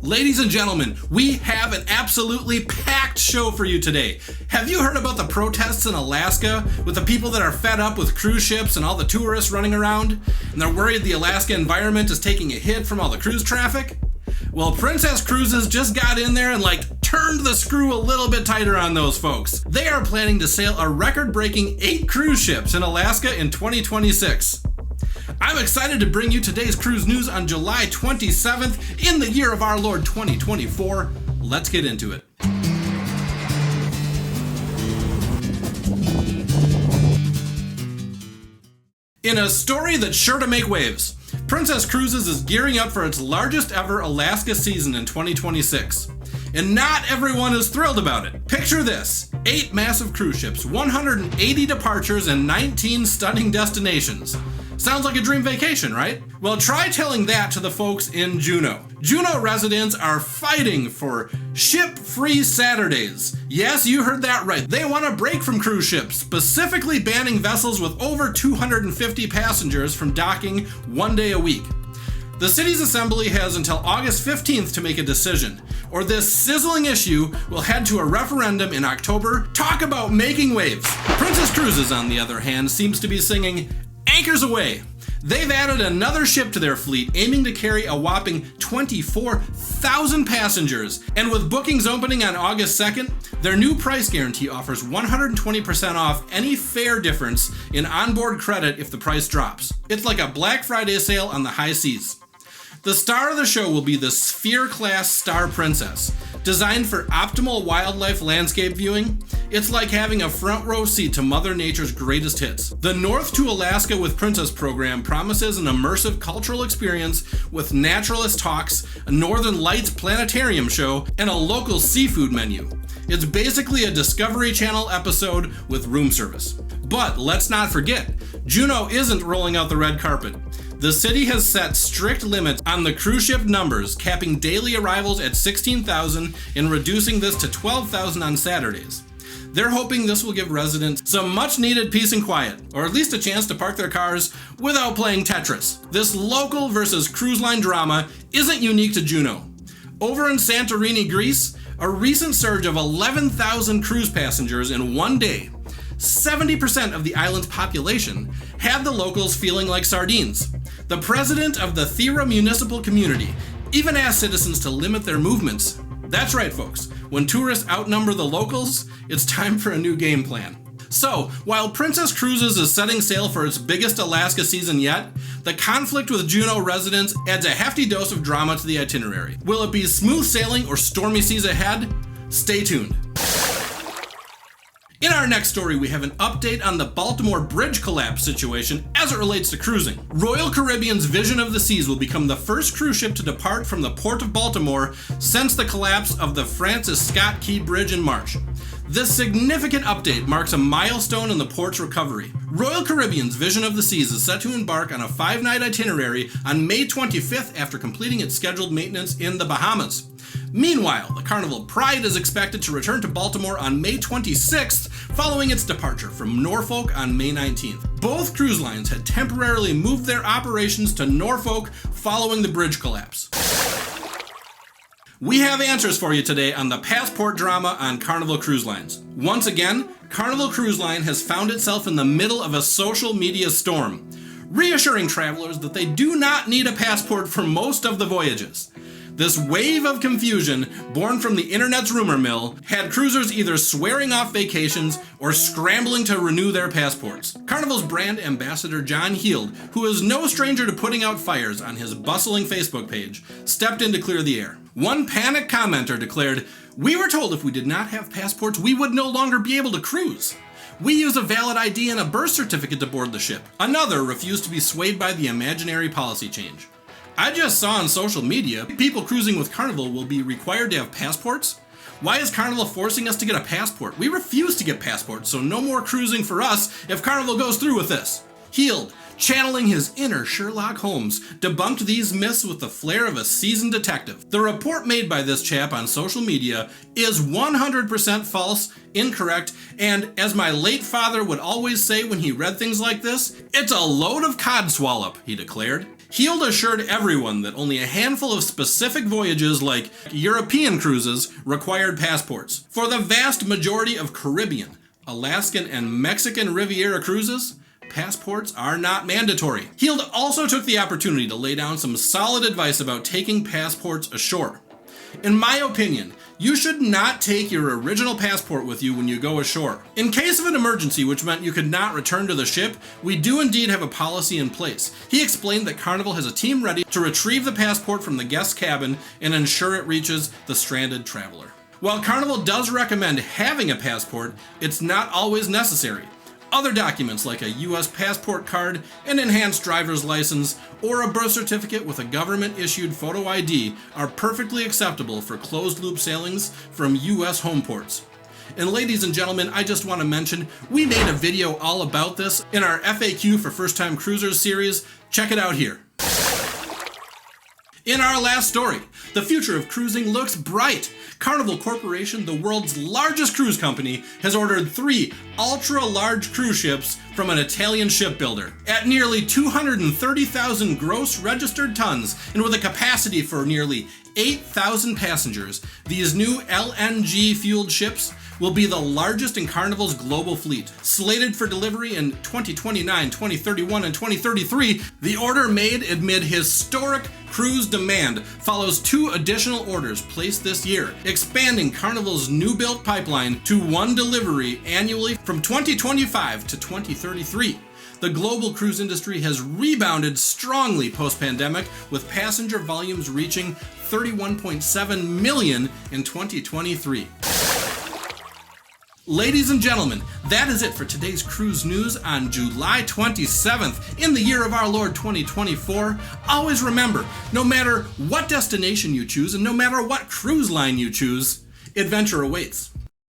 Ladies and gentlemen, we have an absolutely packed show for you today. Have you heard about the protests in Alaska with the people that are fed up with cruise ships and all the tourists running around? And they're worried the Alaska environment is taking a hit from all the cruise traffic? Well, Princess Cruises just got in there and turned the screw a little bit tighter on those folks. They are planning to sail a record-breaking 8 cruise ships in Alaska in 2026. I'm excited to bring you today's cruise news on July 27th in the year of our Lord 2024. Let's get into it. In a story that's sure to make waves, Princess Cruises is gearing up for its largest ever Alaska season in 2026. And not everyone is thrilled about it. Picture this: 8 massive cruise ships, 180 departures, and 19 stunning destinations. Sounds like a dream vacation, right? Well, try telling that to the folks in Juneau. Juneau residents are fighting for ship-free Saturdays. Yes, you heard that right. They want a break from cruise ships, specifically banning vessels with over 250 passengers from docking 1 day a week. The city's assembly has until August 15th to make a decision, or this sizzling issue will head to a referendum in October. Talk about making waves. Princess Cruises, on the other hand, seems to be singing anchors away. They've added another ship to their fleet, aiming to carry a whopping 24,000 passengers. And with bookings opening on August 2nd, their new price guarantee offers 120% off any fare difference in onboard credit if the price drops. It's like a Black Friday sale on the high seas. The star of the show will be the Sphere-class Star Princess. Designed for optimal wildlife landscape viewing, it's like having a front row seat to Mother Nature's greatest hits. The North to Alaska with Princess program promises an immersive cultural experience with naturalist talks, a Northern Lights planetarium show, and a local seafood menu. It's basically a Discovery Channel episode with room service. But let's not forget, Juneau isn't rolling out the red carpet. The city has set strict limits on the cruise ship numbers, capping daily arrivals at 16,000 and reducing this to 12,000 on Saturdays. They're hoping this will give residents some much needed peace and quiet, or at least a chance to park their cars without playing Tetris. This local versus cruise line drama isn't unique to Juneau. Over in Santorini, Greece, a recent surge of 11,000 cruise passengers in 1 day, 70% of the island's population, had the locals feeling like sardines. The president of the Thera municipal community even asked citizens to limit their movements. That's right, folks. When tourists outnumber the locals, it's time for a new game plan. So, while Princess Cruises is setting sail for its biggest Alaska season yet, the conflict with Juneau residents adds a hefty dose of drama to the itinerary. Will it be smooth sailing or stormy seas ahead? Stay tuned. In our next story, we have an update on the Baltimore bridge collapse situation as it relates to cruising. Royal Caribbean's Vision of the Seas will become the first cruise ship to depart from the port of Baltimore since the collapse of the Francis Scott Key Bridge in March. This significant update marks a milestone in the port's recovery. Royal Caribbean's Vision of the Seas is set to embark on a 5-night itinerary on May 25th after completing its scheduled maintenance in the Bahamas. Meanwhile, the Carnival Pride is expected to return to Baltimore on May 26th, following its departure from Norfolk on May 19th. Both cruise lines had temporarily moved their operations to Norfolk following the bridge collapse. We have answers for you today on the passport drama on Carnival Cruise Lines. Once again, Carnival Cruise Line has found itself in the middle of a social media storm, reassuring travelers that they do not need a passport for most of the voyages. This wave of confusion, born from the internet's rumor mill, had cruisers either swearing off vacations or scrambling to renew their passports. Carnival's brand ambassador John Heald, who is no stranger to putting out fires on his bustling Facebook page, stepped in to clear the air. One panicked commenter declared, "We were told if we did not have passports, we would no longer be able to cruise. We use a valid ID and a birth certificate to board the ship." Another refused to be swayed by the imaginary policy change. "I just saw on social media, people cruising with Carnival will be required to have passports. Why is Carnival forcing us to get a passport? We refuse to get passports, so no more cruising for us if Carnival goes through with this." Heald, channeling his inner Sherlock Holmes, debunked these myths with the flair of a seasoned detective. The report made by this chap on social media is 100% false, incorrect, and as my late father would always say when he read things like this, it's a load of codswallop, he declared. Heald assured everyone that only a handful of specific voyages like European cruises required passports. For the vast majority of Caribbean, Alaskan, and Mexican Riviera cruises, passports are not mandatory. Heald also took the opportunity to lay down some solid advice about taking passports ashore. In my opinion, you should not take your original passport with you when you go ashore. In case of an emergency, which meant you could not return to the ship, we do indeed have a policy in place. He explained that Carnival has a team ready to retrieve the passport from the guest cabin and ensure it reaches the stranded traveler. While Carnival does recommend having a passport, it's not always necessary. Other documents like a U.S. passport card, an enhanced driver's license, or a birth certificate with a government-issued photo ID are perfectly acceptable for closed-loop sailings from U.S. home ports. And ladies and gentlemen, I just want to mention, we made a video all about this in our FAQ for First-Time Cruisers series. Check it out here. In our last story, the future of cruising looks bright. Carnival Corporation, the world's largest cruise company, has ordered 3 ultra-large cruise ships from an Italian shipbuilder. At nearly 230,000 gross registered tons and with a capacity for nearly 8,000 passengers, these new LNG-fueled ships will be the largest in Carnival's global fleet. Slated for delivery in 2029, 2031, and 2033, the order made amid historic cruise demand follows 2 additional orders placed this year, expanding Carnival's new-built pipeline to 1 delivery annually from 2025 to 2033. The global cruise industry has rebounded strongly post-pandemic, with passenger volumes reaching 31.7 million in 2023. Ladies and gentlemen, that is it for today's cruise news on July 27th in the year of our Lord 2024. Always remember, no matter what destination you choose and no matter what cruise line you choose, adventure awaits.